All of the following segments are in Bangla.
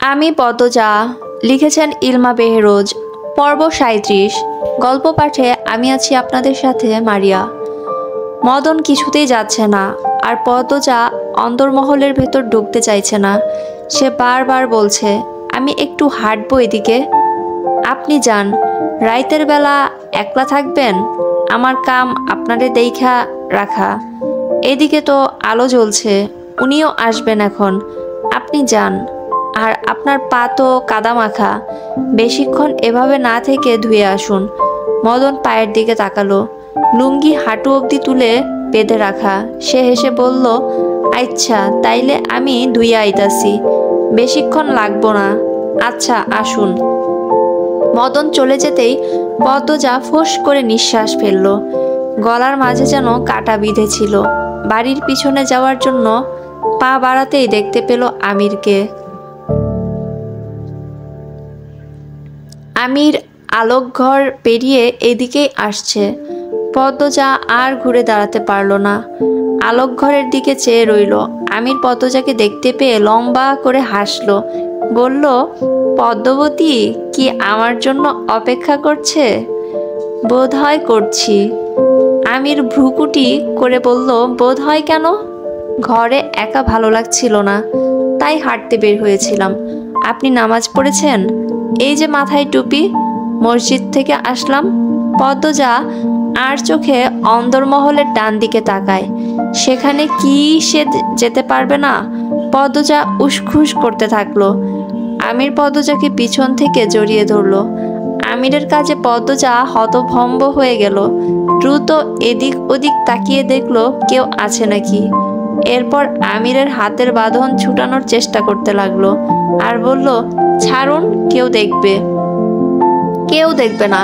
আমি পদ্মজা। লিখেছেন ইলমা বেহরোজ। পর্ব ৩৭। গল্প পাঠে আমি আছি আপনাদের সাথে মারিয়া। মদন কিছুতেই যাচ্ছে না, আর পদ্মজা অন্দরমহলের ভেতর ঢুকতে চাইছে না। সে বারবার বলছে, আমি একটু হাঁটবো এদিকে। আপনি যান, রাইতের বেলা একলা থাকবেন, আমার কাম আপনারে দেইখা রাখা। এদিকে তো আলো জ্বলছে, উনিও আসবেন এখন। আপনি যান, আর আপনার পা তো কাদা মাখা, বেশিক্ষণ এভাবে না থেকে ধুয়ে আসুন। মদন পায়ের দিকে তাকালো, লুঙ্গি হাঁটু অবধি তুলে বেঁধে রাখা। সে হেসে বলল, আচ্ছা তাইলে আমি ধুয়ে আইতাছি, বেশিক্ষণ লাগবো না। আচ্ছা আসুন। মদন চলে যেতেই পদ্মজা ফোঁস করে নিঃশ্বাস ফেলল। গলার মাঝে যেন কাটা বিঁধেছিল। বাড়ির পিছনে যাওয়ার জন্য পা বাড়াতেই দেখতে পেল আমিরকে। আমির আলোকঘর পেরিয়ে এদিকেই আসছে। পদ্মজা আর ঘুরে দাঁড়াতে পারল না, আলোকঘরের দিকে চেয়ে রইল। আমির পদ্মজাকে দেখতে পেয়ে লম্বা করে হাসল, বলল, পদ্মবতী কি আমার জন্য অপেক্ষা করছে? বোধ হয় করছি। আমির ভ্রুকুটি করে বলল, বোধ হয় কেন? ঘরে একা ভালো লাগছিল না, তাই হাঁটতে বের হয়েছিলাম। আপনি নামাজ পড়েছেন? এই যে মাথায় টুপি, মসজিদ থেকে আসলাম। পদ্মজা আর চোখে অন্দরমহলের ডান দিকে তাকায়। সেখানে কি সে যেতে পারবে না? পদ্মজা উসখুস করতে থাকলো। আমির পদ্মজাকে পিছন থেকে জড়িয়ে ধরল। আমিরের কাজে পদ্মজা হতভম্ব হয়ে গেল। দ্রুত এদিক ওদিক তাকিয়ে দেখলো কেউ আছে নাকি। এরপর আমিরের হাতের বাঁধন ছুটানোর চেষ্টা করতে লাগলো, আর বলল, ছাড়ুন, কেউ দেখবে। কেউ দেখবে না,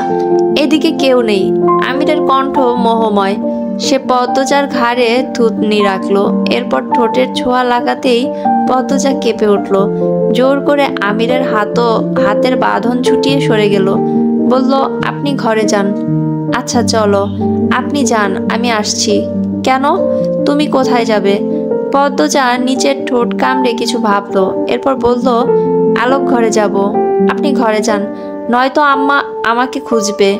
এদিকে কেউ নেই। আমিরের কণ্ঠ মোহময়। সে পদ্মজার ঘাড়ে থুতনি রাখলো। এরপর ঠোঁটের ছোঁয়া লাগাতেই পদ্মজা কেঁপে উঠল। জোর করে আমিরের হাতের বাঁধন ছুটিয়ে সরে গেল। বলল, আপনি ঘরে যান। আচ্ছা চলো, আপনি যান, আমি আসছি। কেন? তুমি কোথায় যাবে? পদ্মজা নিচের ঠোঁট কামড়ে কিছু ভাবলো, এরপর বলল, আলোক ঘরে যাব। আপনি ঘরে যান, নয়তো আম্মা আমাকে খুঁজবে।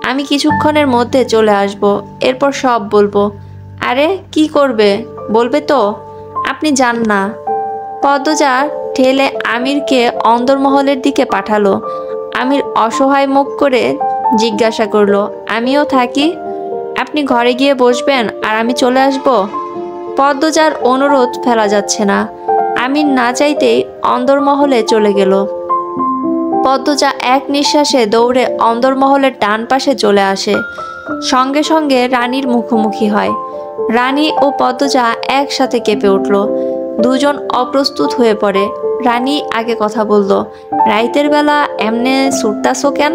আমি কিছুক্ষণের মধ্যে চলে আসব, এরপর সব বলবো। আরে কি করবে, বলবে তো? আপনি যান না। পদ্মজা ঠেলে আমিরকে অন্দরমহলের দিকে পাঠালো। আমির অসহায় মুখ করে জিজ্ঞাসা করলো, আমিও থাকি? আপনি ঘরে গিয়ে বসবেন আর আমি চলে আসব? পদ্মজার অনুরোধ ফেলা যাচ্ছে না। আমির না চাইতেই অন্দরমহলে চলে গেল। পদ্মজা এক নিঃশ্বাসে দৌড়ে অন্দরমহলের ডান পাশে চলে আসে। সঙ্গে সঙ্গে রানীর মুখোমুখি হয়। রানী ও পদ্মজা একসাথে কেঁপে উঠল। দুজন অপ্রস্তুত হয়ে পড়ে। রানী আগে কথা বলল, রাইতের বেলা এমনে ছুটতাছো কেন?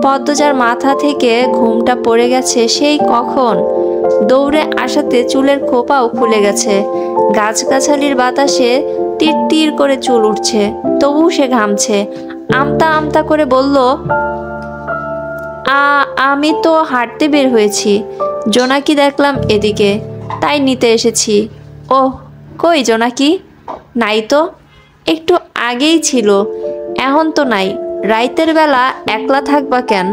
পদ্মজার মাথা থেকে ঘুমটা পড়ে গেছে সেই কখন। দৌড়ে আসাতে চুলের খোপাও খুলে গেছে। গাছগাছালির বাতাসে তীর তীর করে চুল উঠছে, তবু সে ঘামছে। আমতা আমতা করে বলল, আমি তো হাঁটতে বের হয়েছি, জোনাকি দেখলাম এদিকে, তাই নিতে এসেছি। ওহ, কই জোনাকি? নাই তো, একটু আগেই ছিল, এখন তো নাই। রাইতের বেলা একলা থাকবা কেন?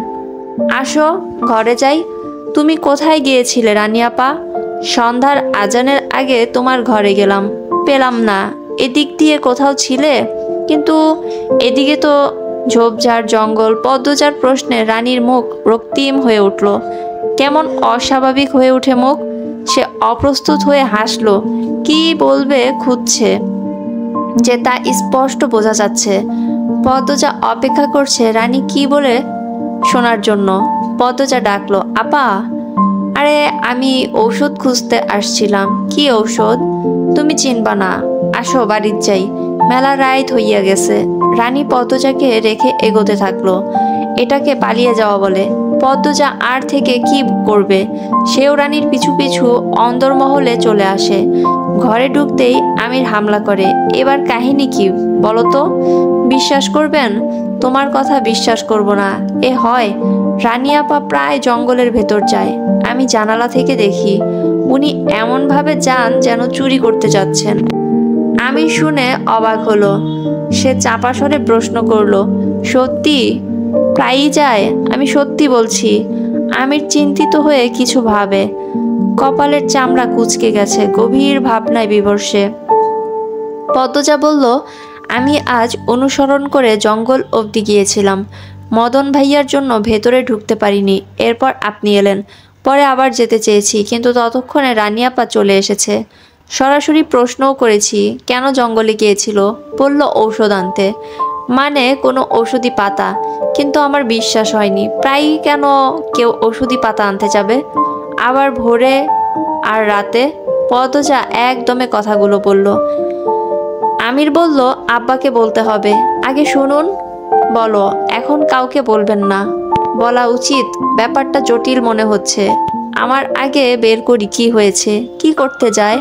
আসো ঘরে যাই। তুমি কোথায় গিয়েছিলে রানী আপা? সন্ধ্যার আজানের আগে তোমার ঘরে গেলাম, পেলাম না। এদিক দিয়ে কোথাও ছিলে, কিন্তু এদিকে তো ঝোপঝাড় জঙ্গল। পদ্মজার প্রশ্নে রানীর মুখ রক্তিম হয়ে উঠল। কেমন অস্বাভাবিক হয়ে উঠে মুখ। সে অপ্রস্তুত হয়ে হাসলো। কি বলবে খুঁজছে যে তা স্পষ্ট বোঝা যাচ্ছে। পদ্মজা অপেক্ষা করছে রানী কি বলে শোনার জন্য। পদ্মজা ডাকলো, আপা। আরে আমি ঔষধ খুঁজতে আসছিলাম। কি ঔষধ? তুমি চিনবা না, আসো বাড়ির যাই, মেলা রাত হইয়া গেছে। রানী পদ্মজাকে রেখে এগোতে থাকলো। এটাকে পালিয়ে যাওয়া বলে। পদ্মজা আর থেকে কি করবে? সেও রানীর পিছু পিছু অন্দরমহলে চলে আসে। ঘরে ঢুকতেই আমির হামলা করে। এবার কাহিনী কি বলো তো? বিশ্বাস করবেন? তোমার কথা বিশ্বাস করব না এ হয়? রানী আপা প্রায় জঙ্গলের ভেতর যায়, আমি জানালা থেকে দেখি। উনি এমনভাবে যান যেন চুরি করতে যাচ্ছেন। আমি শুনে অবাক হলো। সে চাপা স্বরে প্রশ্ন করলো, সত্যি? প্রায়ই যায়? আমি সত্যি বলছি। আমির চিন্তিত হয়ে কিছু ভাবে। কপালের চামড়া কুঁচকে গেছে, গভীর ভাবনায় বিভোর। পদ্মজা বলল, আমি আজ অনুসরণ করে জঙ্গল অবধি গিয়েছিলাম। মদন ভাইয়ার জন্য ভেতরে ঢুকতে পারিনি। এরপর আপনি এলেন। পরে আবার যেতে চেয়েছি, কিন্তু ততক্ষণে রানিয়াপা চলে এসেছে। সরাসরি প্রশ্নও করেছি কেন জঙ্গলে গিয়েছিল। বলল ঔষধ আনতে, মানে কোনো ঔষধি পাতা। কিন্তু আমার বিশ্বাস হয়নি। প্রায়ই কেন কেউ ঔষধি পাতা আনতে যাবে, আবার ভোরে আর রাতে? পদ্মজা একদমে কথাগুলো বলল। আমির বলল, আব্বাকে বলতে হবে। আগে শুনুন। বলো। এখন কাউকে বলবেন না। বলা উচিত। ব্যাপারটা জটিল মনে হচ্ছে। আমার আগে বের করি কি হয়েছে, কি করতে যায়।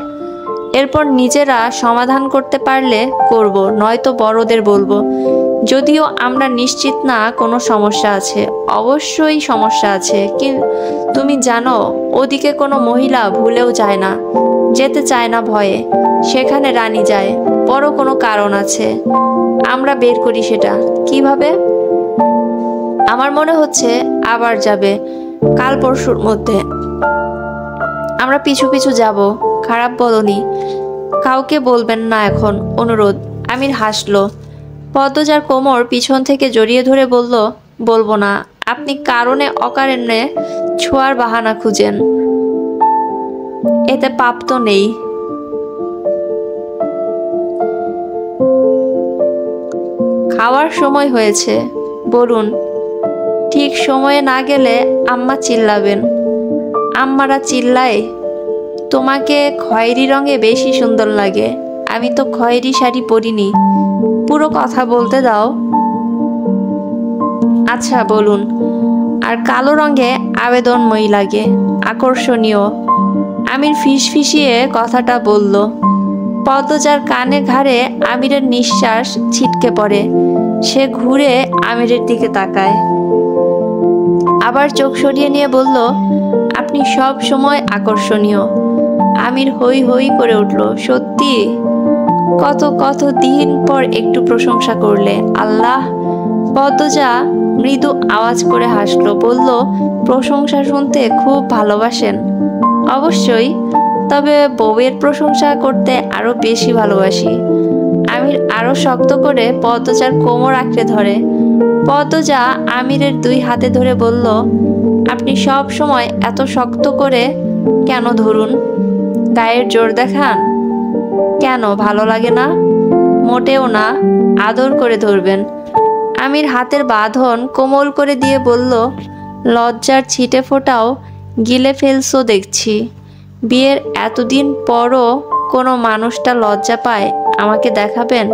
এরপর নিজেরা সমাধান করতে পারলে করব, নয়তো বড়দের বলবো। যদিও আমরা নিশ্চিত না কোনো সমস্যা আছে। অবশ্যই সমস্যা আছে। তুমি জানো ওদিকে কোনো মহিলা ভুলেও যায় না, যেতে চায় না ভয়ে। সেখানে রানী যায়, বড় কোনো কারণ আছে। আমরা বের করি সেটা। কিভাবে? আমার মনে হচ্ছে আবার যাবে, কাল পরশুর মধ্যে। আমরা পিছু পিছু যাব। খারাপ বলনি। কাউকে বলবেন না এখন, অনুরোধ। আমির হাসলো। পদ্মজার কোমর পিছন থেকে জড়িয়ে ধরে বলল, বলবো না। আপনি কারণে অকারণে ছোঁয়ার বাহানা খুঁজেন, এতে পাপ তো নেই। খাওয়ার সময় হয়েছে, বলুন। ঠিক সময়ে না গেলে আম্মা চিল্লাবেন। আম্মারা চিল্লায়? তোমাকে খয়েরি রঙে বেশি সুন্দর লাগে। আমি তো খয়েরি শাড়ি পরিনি। পুরো কথা বলতে দাও। আচ্ছা বলুন। আর কালো রঙে আবেদনময়ী লাগে, আকর্ষণীয়। আমির ফিসফিসিয়ে কথাটা বলল। পদ্মজার কানে ঘাড়ে আমিরের নিঃশ্বাস ছিটকে পড়ে। সে ঘুরে আমিরের দিকে তাকায়, আবার চোখ সরিয়ে নিয়ে বলল, আপনি সব সময় আকর্ষণীয়। আমির হই হই করে উঠল। সত্যি? কত কত দিন পর একটু প্রশংসা করলে। আল্লাহ। পদ্মজা মৃদু আওয়াজ করে হাসলো, বলল, প্রশংসা শুনতে খুব ভালোবাসেন? অবশ্যই, তবে বউয়ের প্রশংসা করতে আরো বেশি ভালোবাসি। আমির আরো শক্ত করে পদ্মজার কোমর আঁকড়ে ধরে। পদ্মজা আমিরের দুই হাতে ধরে বলল, আপনি সব সময় এত শক্ত করে কেন ধরুন? গায়ের জোর দেখান? কেন, ভালো লাগে না? মোটেও না, আদর করে ধরবেন। আমির হাতের বাঁধন কোমল করে দিয়ে বলল, লজ্জার ছিটে ফোটাও গিলে ফেলছো দেখছি। বিয়ের এতদিন পরও কোনো মানুষটা লজ্জা পায়, আমাকে দেখাবেন?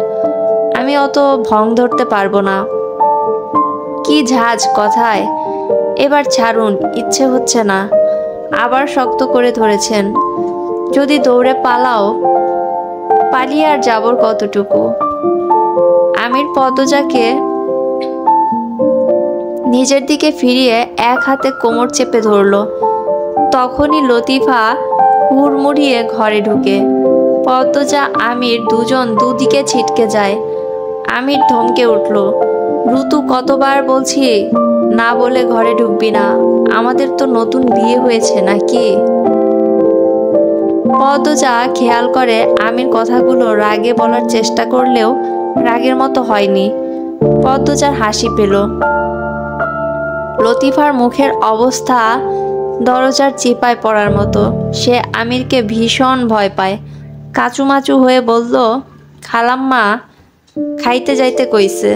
আমি অত ভং ধরতে পারবো না। কি ঝাঁজ কথায়। এবার ছাড়ুন, ইচ্ছে হচ্ছে না। আবার শক্ত করে ধরেছেন। যদি দৌড়ে পালাও? পালিয়ে আর যাবর কতটুকু? আমির পদ্মজাকে নিজের দিকে ফিরিয়ে এক হাতে কোমর চেপে ধরল। তখনই লতিফা হুড়মুড়িয়ে ঘরে ঢুকে। পদ্মজা আমির দুজন দুদিকে ছিটকে যায়। আমির ধমকে উঠল, ঋতু, কতবার বলছি না বলে ঘরে ঢুকবি না? আমাদের তো নতুন বিয়ে হয়েছে নাকি? পদ্মজা খেয়াল করে আমির কথাগুলো রাগে বলার চেষ্টা করলেও রাগের মতো হয়নি। পদ্মজার হাসি পেল। লতিফার মুখের অবস্থা দরজার চিপায় পড়ার মতো। সে আমিরকে ভীষণ ভয় পায়। কাচুমাচু হয়ে বলল, খালাম্মা খাইতে যাইতে কইছে।